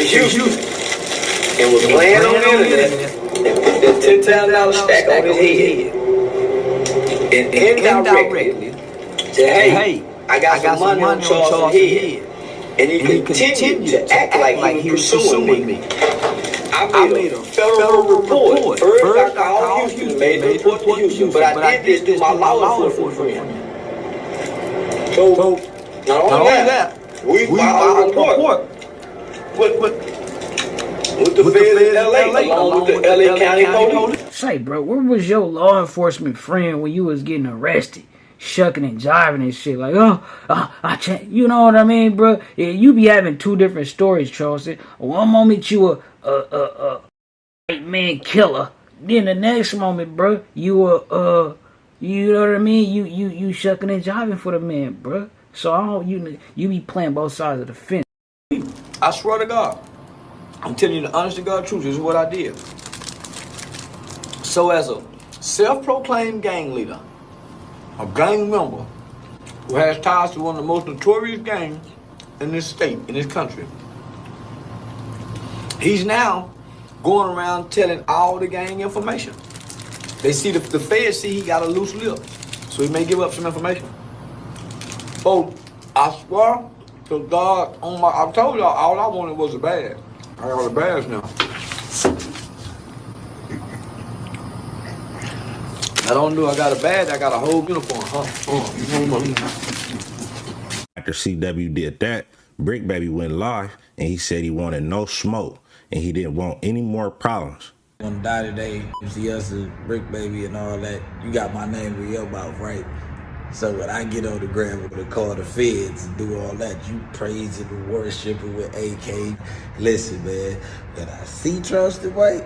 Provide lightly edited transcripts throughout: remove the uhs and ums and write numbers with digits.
Houston and was laying on the internet and put that $10,000 stack on his head and indirectly said, hey, I got some money on Charles' head. And he continued to act like he was pursuing me. I made a federal report. First, I called Houston, made the report to Houston, but I did this through my law enforcement friend. So, not only that, we filed a report with the feds in LA, along with the LA County Police. Say, bro, where was your law enforcement friend when you was getting arrested? Shucking and jiving and shit like, I can't, you know what I mean, bro? Yeah, you be having two different stories, Charleston. One moment you a white man killer, then the next moment, bro, you you know what I mean? You shucking and jiving for the man, bro. So I don't, you be playing both sides of the fence. I swear to God, I'm telling you the honest to God truth. This is what I did. So as a self-proclaimed gang leader, a gang member who has ties to one of the most notorious gangs in this state, in this country, he's now going around telling all the gang information. They see the feds see he got a loose lip, so he may give up some information. So I swear to God, I told y'all all I wanted was a badge. I got a badge now. I don't do. I got a badge. I got a whole uniform. After CW did that, Brick Baby went live and he said he wanted no smoke and he didn't want any more problems. On die today, you see us as Brick Baby and all that, you got my name in your mouth, right? So when I get on the ground to call the feds and do all that, you praising and worshiping with AK. Listen, man, when I see Trusted White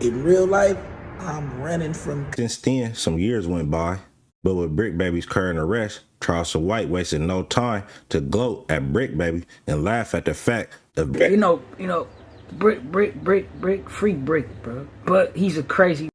in real life, I'm running from. Since then, some years went by, but with Brick Baby's current arrest, Charleston White wasted no time to gloat at Brick Baby and laugh at the fact of you know, Brick, free Brick, bro. But he's a crazy.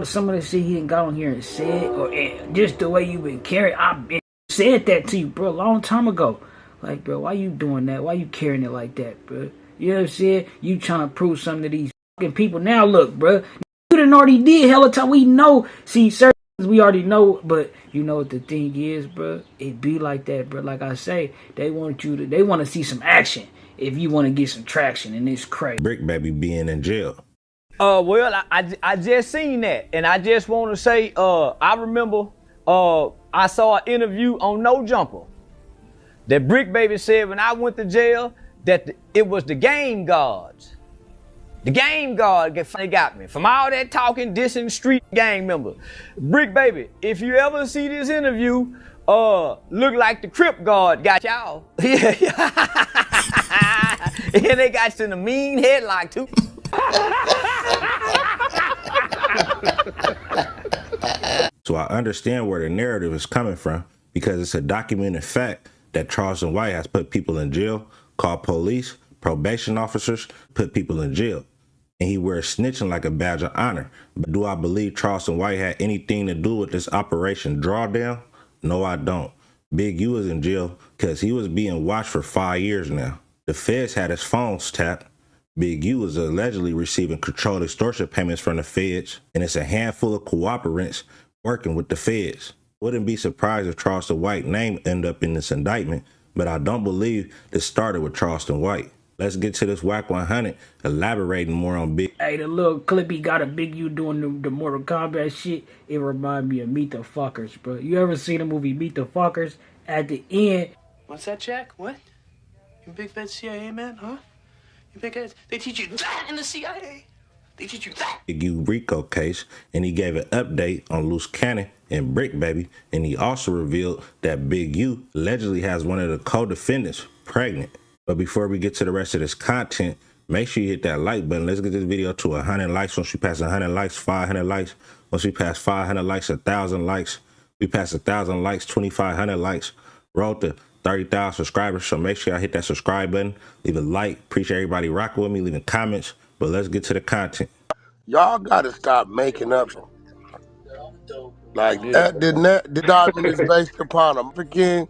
Some of the shit he didn't got on here and said, or just the way you been carrying, I been said that to you, bro, a long time ago. Like, bro, why you doing that? Why you carrying it like that, bro? You know what I'm saying? You trying to prove something to these fucking people. Now look, bro, you done already did hella time. We know. See, certain things we already know, but you know what the thing is, bro? It be like that, bro. Like I say, they want to see some action if you want to get some traction, and it's crazy. Brick Baby being in jail. Well, I just seen that, and I just want to say, I remember I saw an interview on No Jumper that Brick Baby said when I went to jail that it was the game guards. The game guard they got me from all that talking, dissing street gang member. Brick Baby, if you ever see this interview, look like the Crip guard got y'all. Yeah. And they got you in a mean headlock too. So I understand where the narrative is coming from because it's a documented fact that Charleston White has put people in jail, called police, probation officers, put people in jail. And he wears snitching like a badge of honor. But do I believe Charleston White had anything to do with this Operation Drawdown? No, I don't. Big U is in jail because he was being watched for 5 years now. The feds had his phones tapped. Big U is allegedly receiving controlled extortion payments from the feds, and it's a handful of cooperants working with the feds. Wouldn't be surprised if Charleston White's name ended up in this indictment, but I don't believe this started with Charleston White. Let's get to this Wack100, elaborating more on Big. Hey, the little clip he got of Big U doing the Mortal Kombat shit, it remind me of Meet the Fuckers, bro. You ever seen the movie Meet the Fuckers? At the end. What's that, Jack? What? You big fat CIA man, huh? You big ass. They teach you that in the CIA. They teach you that. Big U RICO case, and he gave an update on Loose Cannon and Brick Baby, and he also revealed that Big U allegedly has one of the co-defendants pregnant. But before we get to the rest of this content, make sure you hit that like button. Let's get this video to 100 likes. Once we pass 100 likes, 500 likes. Once we pass 500 likes, 1,000 likes. We pass 1,000 likes, 2,500 likes. Roll to 30,000 subscribers. So make sure y'all hit that subscribe button. Leave a like. Appreciate everybody rocking with me, leaving comments. But let's get to the content. Y'all gotta stop making up. Like that, the document is based upon a freaking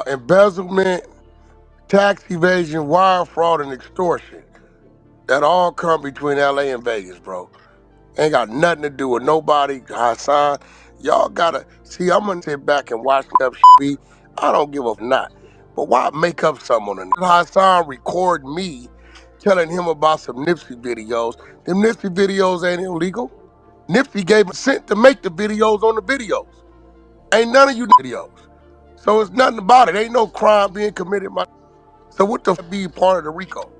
embezzlement tax evasion, wire fraud, and extortion. That all come between LA and Vegas, bro. Ain't got nothing to do with nobody. Hassan, y'all gotta see. I'm gonna sit back and watch up. I don't give a not. But why make up something on it? Hassan record me telling him about some Nipsey videos. Them Nipsey videos ain't illegal. Nipsey gave him consent to make the videos on the videos. Ain't none of you videos. So it's nothing about it. Ain't no crime being committed. So what the f be part of the RICO?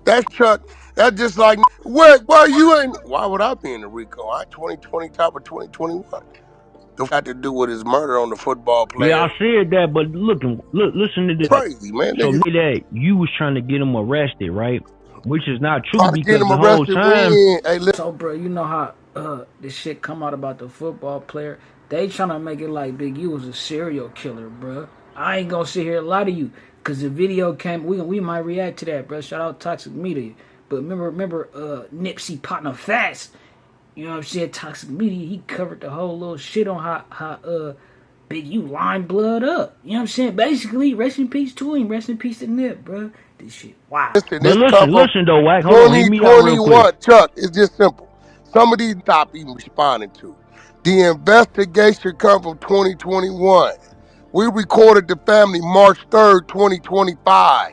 That's Chuck. That's just like where you ain't. Why would I be in the RICO? I 2020 top of 2021. The got to do with his murder on the football Yeah, I player. said that, but listen to this. Crazy man. So Niggas that you was trying to get him arrested, right? Which is not true trying to get because him the whole arrested time, when. Hey, listen. So, bro, you know how this shit come out about the football player? They trying to make it like Big U was a serial killer, bro. I ain't gonna sit here and lie to you, cause the video came. We might react to that, bro. Shout out Toxic Media. But remember, Nipsey partner Fast. You know what I'm saying? Toxic Media. He covered the whole little shit on how Big U lined blood up. You know what I'm saying? Basically, rest in peace to him. Rest in peace to Nip, bro. This shit, wow. Listen, but this come from listen though, Wack, hold on, hear me out real quick. 2021. Chuck, it's just simple. Some of these stop even responding to. The investigation come from 2021. We recorded the family March 3rd, 2025.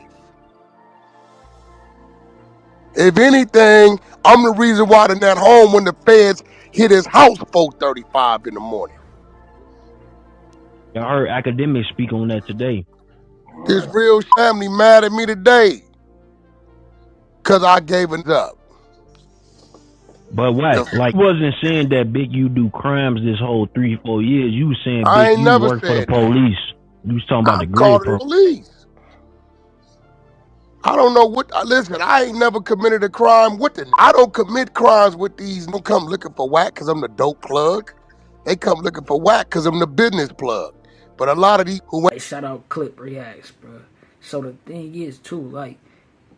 If anything, I'm the reason why they're not home when the feds hit his house 4:35 in the morning. I heard academics speak on that today. This real family mad at me today because I gave it up. But Wack, like, you wasn't saying that Big U do crimes this whole 3-4 years. You was saying I Big ain't U never worked for the said that. police. You was talking about I the grid called the program. police. I don't know what. Listen, I ain't never committed a crime with it. I don't commit crimes with these. Don't come looking for Wack because I'm the dope plug. They come looking for Wack because I'm the business plug. But a lot of these who Hey, shout out Clip Reacts, bro. So the thing is too, like,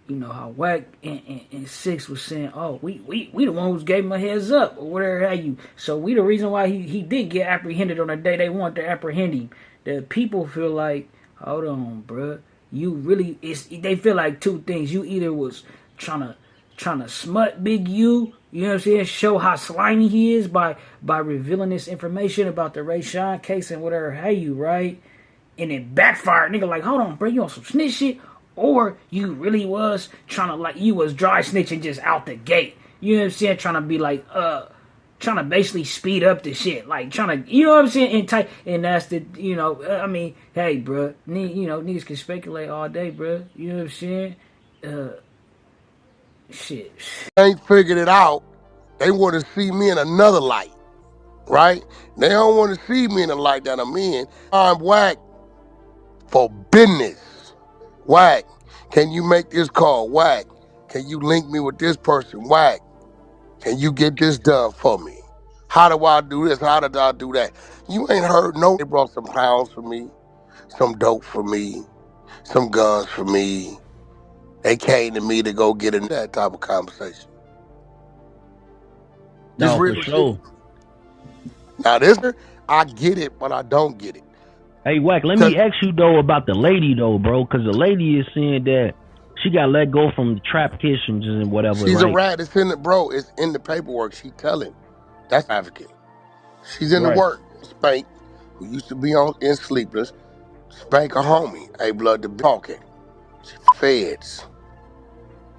you know how Wack and Six was saying, oh, we the one who gave him a heads up or whatever have you. So we the reason why he did get apprehended on the day they wanted to apprehend him. The people feel like, hold on, bruh. You really they feel like two things. You either was trying to smut Big U, you know what I'm saying, show how slimy he is by revealing this information about the Ray Sean case and whatever have you, right? And it backfired. Nigga, like, hold on, bro, you on some snitch shit? Or you really was trying to, like, you was dry snitching just out the gate. You know what I'm saying? Trying to be like, trying to basically speed up the shit. Like, trying to, you know what I'm saying? And that's the, you know, I mean, hey, bro, you know, niggas can speculate all day, bro. You know what I'm saying? Shit. ain't figured it out, they want to see me in another light, right? They don't want to see me in the light that I'm in. I'm Wack for business. Wack, can you make this call? Wack, can you link me with this person? Wack, can you get this done for me? How do I do this? How did I do that? You ain't heard no. They brought some pounds for me, some dope for me, some guns for me. They came to me to go get in that type of conversation. This No, for real shit. sure. Now this, I get it, but I don't get it. Hey, Wack, let Cause me ask you though about the lady though, bro, because the lady is saying that she got let go from the trap kitchens and whatever, she's a right? rat. It's in the bro. It's in the paperwork. She telling. That's advocate. She's in the Right. work. Spank, who used to be on in Sleepless. Spank a homie. Hey, blood, the talking. Feds.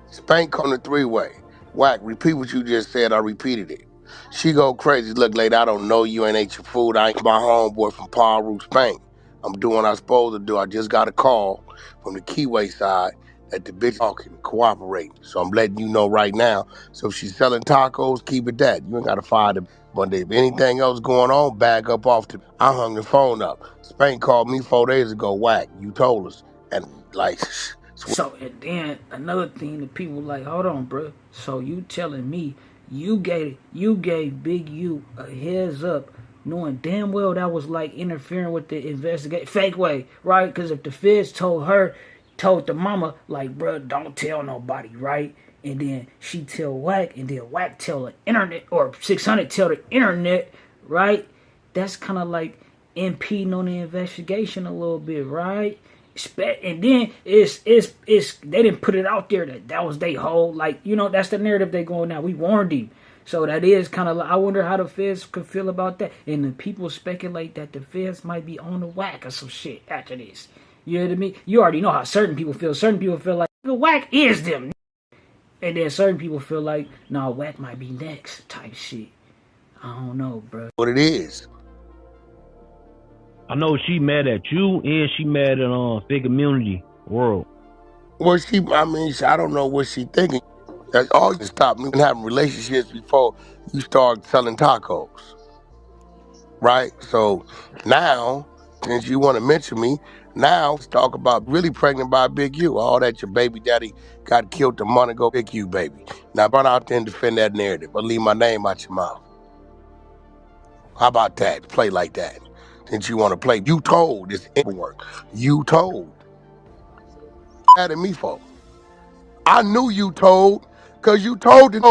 Spank on the three-way. Wack, repeat what you just said. I repeated it. She go crazy. Look, lady, I don't know you. Ain't ate your food. I ain't my homeboy from Paul Spank. I'm doing what I'm supposed to do. I just got a call from the Keyway side that the bitch talking, cooperating. So I'm letting you know right now. So if she's selling tacos, keep it that. You ain't got to fire them. But if anything else going on, back up off the. I hung the phone up. Spank called me 4 days ago. Wack, you told us. And like, So, and then another thing that people like, hold on, bro. So you telling me you gave Big U a heads up, knowing damn well that was like interfering with the investigation, fake way, right? Because if the feds told the mama, like, bro, don't tell nobody, right? And then she tell Wack, and then Wack tell the internet, or 600 tell the internet, right? That's kind of like impeding on the investigation a little bit, right? And then it's they didn't put it out there that was they whole, like, you know, that's the narrative they going now. We warned him. So that is kind of, I wonder how the feds could feel about that. And the people speculate that the feds might be on the whack or some shit after this. You know what I mean? You already know how certain people feel. Certain people feel like the whack is them. And then certain people feel like, nah, whack might be next type shit. I don't know, bro. What it is. I know she mad at you and she mad at Big Community World. Well, I don't know what she thinking. That's all you stop me from having relationships before you start selling tacos. Right? So now, since you want to mention me, now let's talk about really pregnant by Big U. All that your baby daddy got killed a month ago, Big U baby. Now run out there and defend that narrative, but leave my name out your mouth. How about that? Play like that. Since you want to play, you told this work. You told. Mad at me for. I knew you told, cause you told it.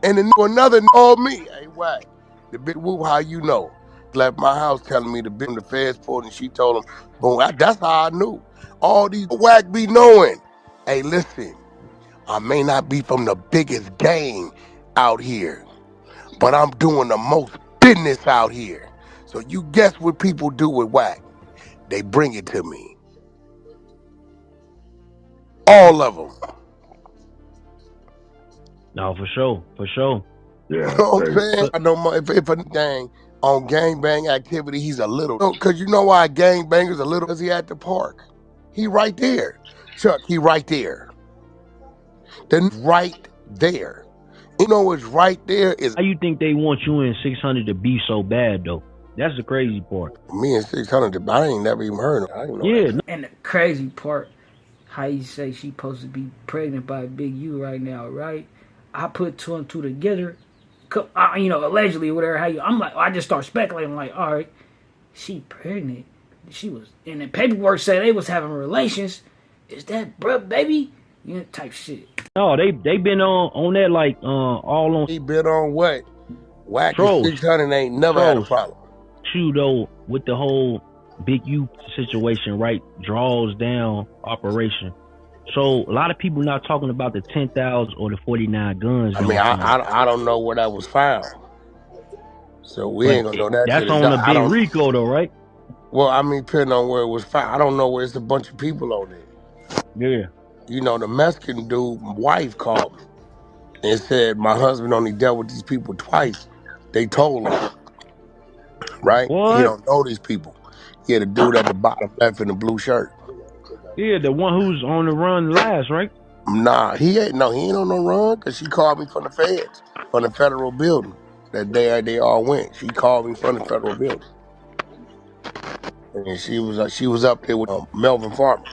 And then another told me, hey, Wack, the big woo, how you know? Left my house telling me to be in the feds port, and she told him, boom, that's how I knew. All these Wack be knowing. Hey, listen, I may not be from the biggest gang out here, but I'm doing the most business out here. So you guess what people do with Wack? They bring it to me. All of them. No, for sure. For sure. You know what I'm saying? I know if a gang on gangbang activity, he's a little. Because you know why gangbanger's a little? Because he at the park. He right there. Chuck, he right there. Then right there. You know what's right there is. How you think they want you and 600 to be so bad, though? That's the crazy part. Me and 600, I ain't never even heard of it. I didn't know that. And the crazy part, how you say she supposed to be pregnant by Big U right now, right? I put two and two together, you know, allegedly, whatever. I'm like, I just start speculating. I'm like, all right, she pregnant. She was, and the paperwork said they was having relations. Is that bruh baby? You know, type shit. No, they been on that like all on. He been on what? Wack Trolls. 600 ain't never had a problem. True though, with the whole Big U situation, right? Draws down operation. So a lot of people not talking about the 10,000 or the 49 guns. I mean, I don't know where that was found. So we ain't gonna know that. That's on the big RICO though, right? Well, I mean, depending on where it was found, I don't know where it's a bunch of people on there. Yeah. You know, the Mexican dude, wife called me and said my husband only dealt with these people twice. They told him, right? What? He don't know these people. He had a dude at the bottom left in the blue shirt. Yeah, the one who's on the run last, right? Nah, he ain't on no run, because she called me from the feds, from the federal building. That day they all went. She called me from the federal building. And she was up there with Melvin Farmer.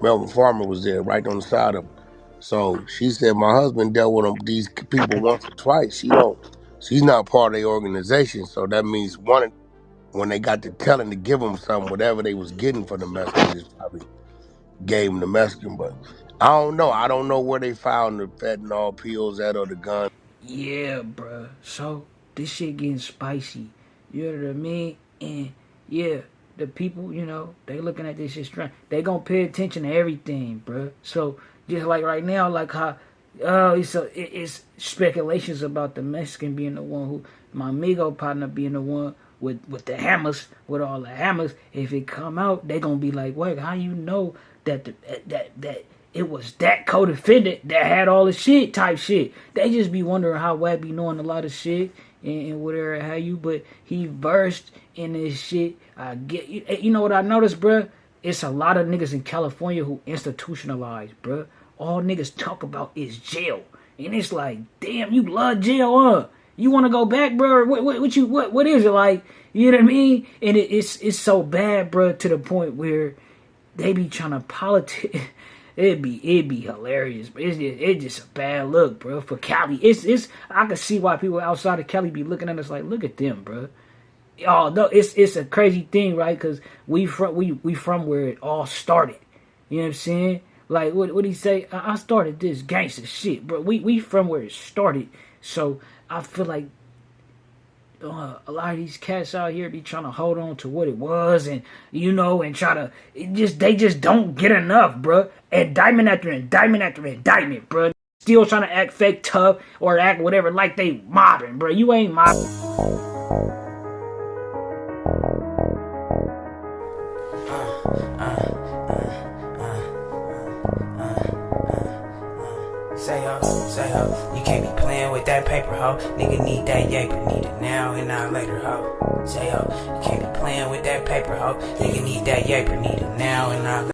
Melvin Farmer was there right on the side of him. So she said my husband dealt with these people once or twice. She's not part of the organization. So that means when they got to telling to give them something, whatever they was getting for the Mexicans, probably gave them the Mexican. But I don't know. I don't know where they found the fentanyl pills at or the gun. Yeah, bruh. So this shit getting spicy. You know what I mean? And yeah, the people, you know, they looking at this shit strange. They gonna pay attention to everything, bruh. So just like right now, like how it's speculations about the Mexican being the one who, my amigo partner being the one with the hammers, with all the hammers. If it come out, they gonna be like, wait, how you know that that it was that co-defendant that had all the shit type shit. They just be wondering how Wack be knowing a lot of shit and whatever have you, but he versed in this shit. I get you know what I noticed, bruh? It's a lot of niggas in California who institutionalized, bruh. All niggas talk about is jail. And it's like, damn, you love jail, huh? You want to go back, bruh? What is it like? You know what I mean? And it's so bad, bruh, to the point where they be trying to politic. It'd be hilarious, but it's just a bad look, bro. For Cali, it's I can see why people outside of Cali be looking at us like, look at them, bro. Oh no, it's a crazy thing, right? Because we from where it all started. You know what I'm saying? Like what he say? I started this gangster shit, bro. We from where it started, so I feel like a lot of these cats out here be trying to hold on to what it was, and and try to they just don't get enough, bruh. Indictment after indictment after indictment, bruh. Still trying to act fake tough or act whatever like they mobbing, bruh. You ain't mobbing. Say ho, you can't be playing with that paper, ho. Nigga need that yaper, need it now and not later, ho. Say ho, you can't be playing with that paper, ho. Nigga need that yaper, need it now and not later.